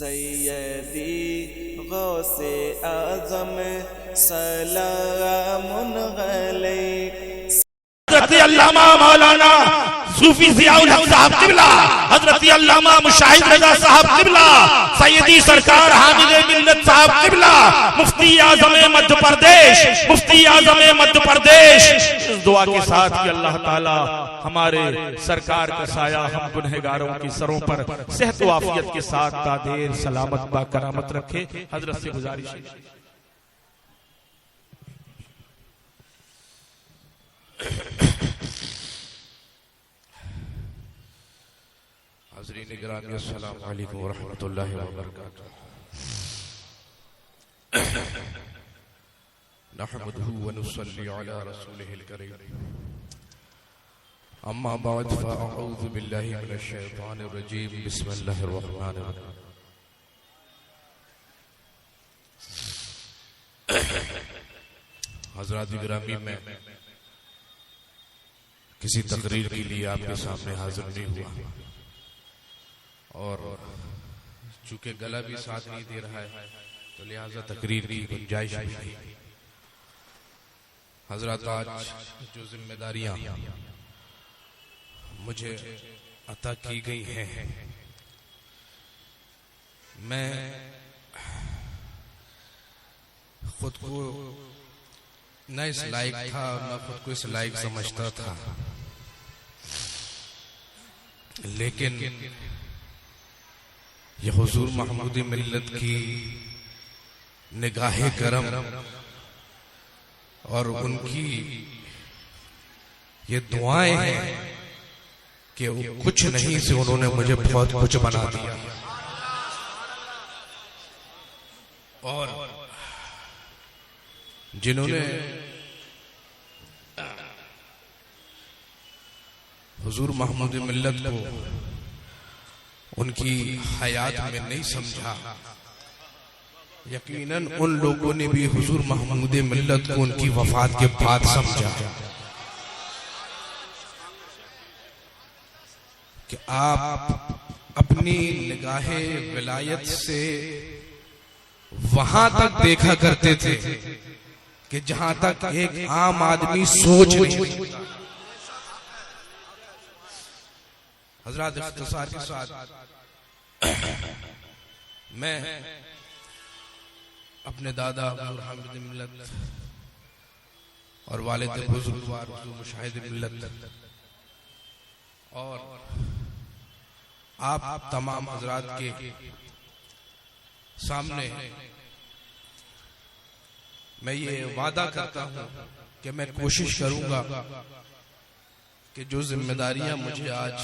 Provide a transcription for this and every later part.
सैयदी गौसे आज़म सलामुन अलैहि अल्लामा मौलाना सूफी ज़ियाउल हक साहब क़िबला, हज़रत अल्लामा मुशाहिद रज़ा साहब क़िबला, सैयदी सरकार हामिद मिल्लत साहब क़िबला, मुफ्ती आज़म मध्य प्रदेश, मुफ्ती आज़म मध्य प्रदेश, इस दुआ के साथ कि अल्लाह ताला हमारे सरकार का साया हम गुनहगारों की सरों पर सेहत व आफियत के साथ तादेर सलामत बा करामत रखे। हज़रत से गुजारिश है। हाज़रीन गिरामी अस्सलामु अलैकुम व रहमतुल्लाहि व बरकातुहू। नहमदुहु व नुसल्ली अला रसूलिहिल करीम। अम्मा बाद फ़अऊज़ु बिल्लाहि मिनश शैतानिर रजीम। बिस्मिल्लाहिर रहमानिर रहीम। हज़रात गिरामी, में किसी तकरीर के लिए आपके सामने हाजिर नहीं हुआ और चूंकि गला भी साथ नहीं दे रहा है तो लिहाजा तकरीर की गुंजाइश भी नहीं। हजरत, आज जो जिम्मेदारियां मुझे अता की गई हैं, मैं खुद को न इस लायक था, मैं खुद को इस लायक समझता था, लेकिन ये हुजूर महमूद मिल्लत की निगाहे करम और उनकी ये दुआएं हैं कि कुछ नहीं से उन्होंने मुझे बहुत कुछ बना दिया। और जिन्होंने हुजूर महमूद मिल्लत को उनकी हयात में नहीं समझा, यकीनन उन लोगों ने भी हुजूर महमूद मिल्लत को उनकी वफात के बाद समझा कि आप अपनी निगाहे विलायत से वहां तक देखा करते थे कि जहां तक एक आम आदमी सोच नहीं। हजरत, इख्तिसार के साथ मैं अपने दादा हामिद मिल्लत और वालिद बुजुर्गवार मुशाहिद मिल्लत और आप तमाम हजरात के सामने मैं ये वादा करता हूं कि मैं कोशिश करूंगा कि जो जिम्मेदारियां मुझे आज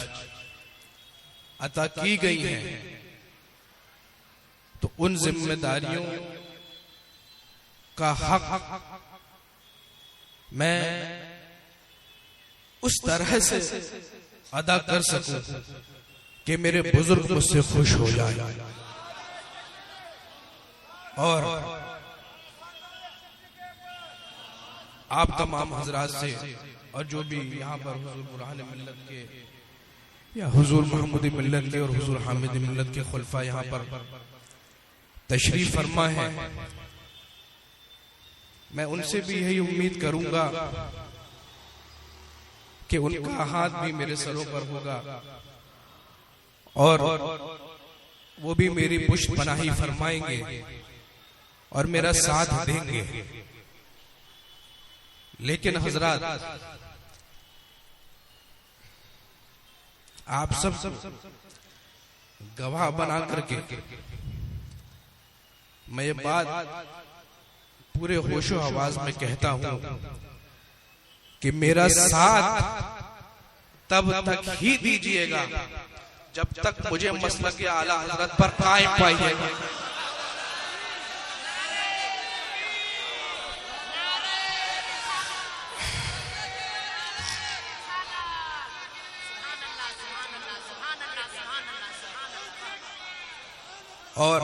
अता की गई हैं, तो उन जिम्मेदारियों का हक मैं उस तरह से अदा कर सकूं कि मेरे बुजुर्ग मुझसे खुश हो जाए। और आप तमाम हजरात से और जो भी यहाँ पर हुजूर बुरहान मिल्लत के या हुजूर महमूद मिल्लत के और हुजूर हामिद मिल्लत के खुलफा यहाँ पर तशरीफ फरमा है, मैं उनसे भी यही उम्मीद करूंगा कि उनका हाथ भी मेरे सरों पर होगा और वो भी मेरी पुष्ट पनाही फरमाएंगे और मेरा साथ देंगे। लेकिन हजरात, आप सब गवाह बना करके मैं ये बात पूरे होशो आवाज में कहता हूं कि मेरा साथ तब तक ही दीजिएगा जब तक मुझे मसलक आला हजरत पर कायम पाइएगा। और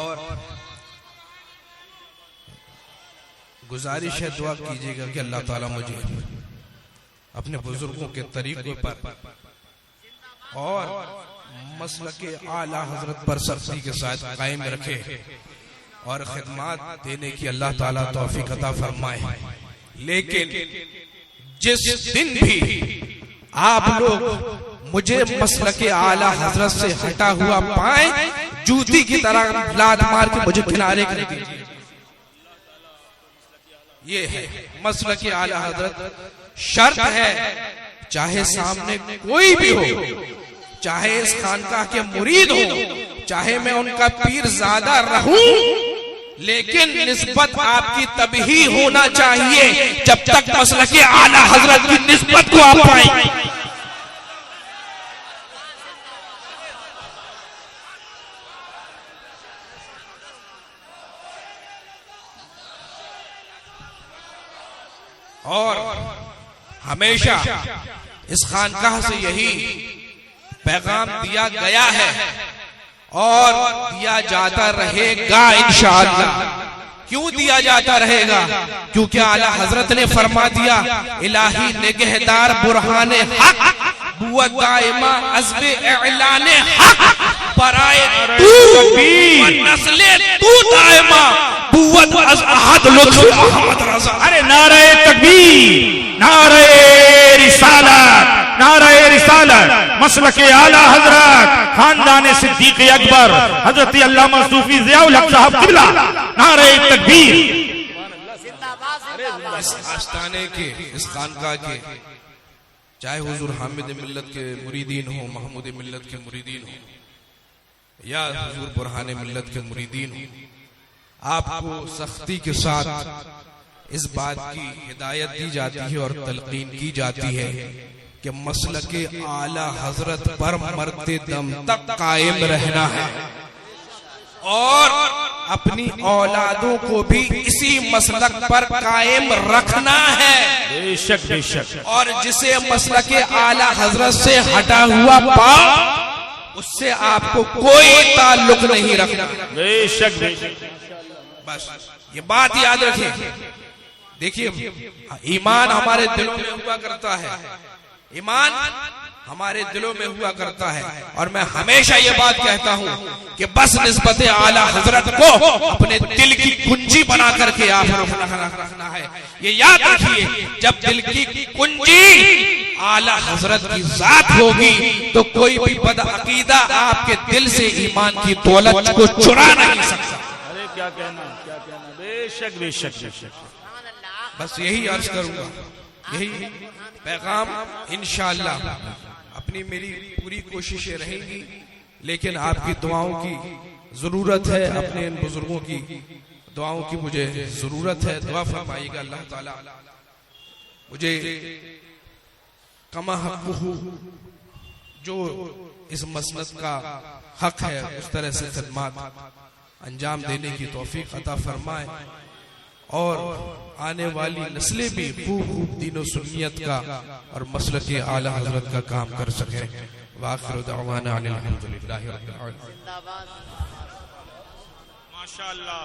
गुजारिश है, दुआ कीजिएगा कि अल्लाह ताला मुझे अपने बुजुर्गों के तरीकों पर और मसलके आला हजरत पर सख्ती के साथ कायम रखे और खिदमत देने की अल्लाह ताला तौफीक अता फरमाए। लेकिन जिस दिन भी आप लोग मुझे मसलके आला हजरत से हटा हुआ पाए, जूती की तरह लात मार के मुझे किनारे कर दीजिए। ये है मसलके आला हजरत। शर्त है, चाहे सामने कोई भी हो, चाहे इस खानकाह के मुरीद हो, चाहे मैं उनका पीर ज़्यादा रहूं, लेकिन निस्बत आपकी तभी होना चाहिए जब तक मसलके आला हजरत की निस्बत को आप पाएं। और हमेशा इस खानकाह से यही पैगाम दिया गया है और दिया जाता रहेगा इंशाअल्लाह। क्यों दिया जाता रहेगा? क्योंकि आला हजरत ने फरमा दिया, इलाही निगहदार बुरहाने हक बुआ दाइमा अज़्बे एलाने हक बराए तू नस्ले तू दाइमा बुअत अज़ अहद लुत्फ़ अहमद रज़ा। अरे नारे तकबीर, नारे रिसालत, नारे रिसालत, मसलके आला हजरत, खानदान सिद्दीक अकबर हजरत अल्लामा सूफी ज़ियाउल हक साहब क़िबला, नारे तकबीर। इस आस्ताने के, इस खानकाह के, चाहे हुजूर हामिद मिल्लत के मुरीदीन हो, महमूद मिल्लत के मुरीदीन हो या हुजूर बुरहान मिल्लत के मुरीदीन हो, आपको सख्ती के साथ इस बात की हिदायत दी जाती है और तलकीन की जाती है कि मसलके आला हजरत पर मरते दम तक कायम रहना है और अपनी औलादों को भी इसी मसलक पर कायम रखना है। बेशक बेशक। और जिसे मसलके आला हजरत से हटा हुआ पाओ, उससे आपको कोई ताल्लुक नहीं रखना। बेशक बेशक। बस ये बात याद रखें। देखिए, ईमान हमारे दिलों में हुआ करता है, ईमान हमारे दिलों में हुआ करता है। और मैं हमेशा ये बात कहता हूँ कि बस निस्बत आला हजरत को अपने दिल की कुंजी बना करके आप रखना है। ये याद रखिए, जब दिल की कुंजी आला हजरत की जात होगी तो कोई भी बदअकीदा आपके दिल से ईमान की दौलत को चुरा नहीं सकता। अरे क्या कहना, क्या कहना। बेशक बेशक बेशक। बस यही अर्ज करूंगा, यही पैगाम इंशाअल्लाह। अपनी मेरी पूरी कोशिशें रहेंगी, लेकिन आपकी दुआओं की जरूरत है, अपने इन बुजुर्गों की दुआओं की मुझे जरूरत है। दुआ फरमाइएगा अल्लाह ताला मुझे कमा हक़्क़ुहु, जो इस मसलक का हक है, उस तरह से खिदमत अंजाम देने की तौफीक अता फरमाए और आने वाली नस्लें भी खूब दीन और सुन्नियत का और मसलके आला हजरत का काम कर सके। वाखिर दअवाना अल्हम्दुलिल्लाहि रब्बिल आलमीन। माशाअल्लाह।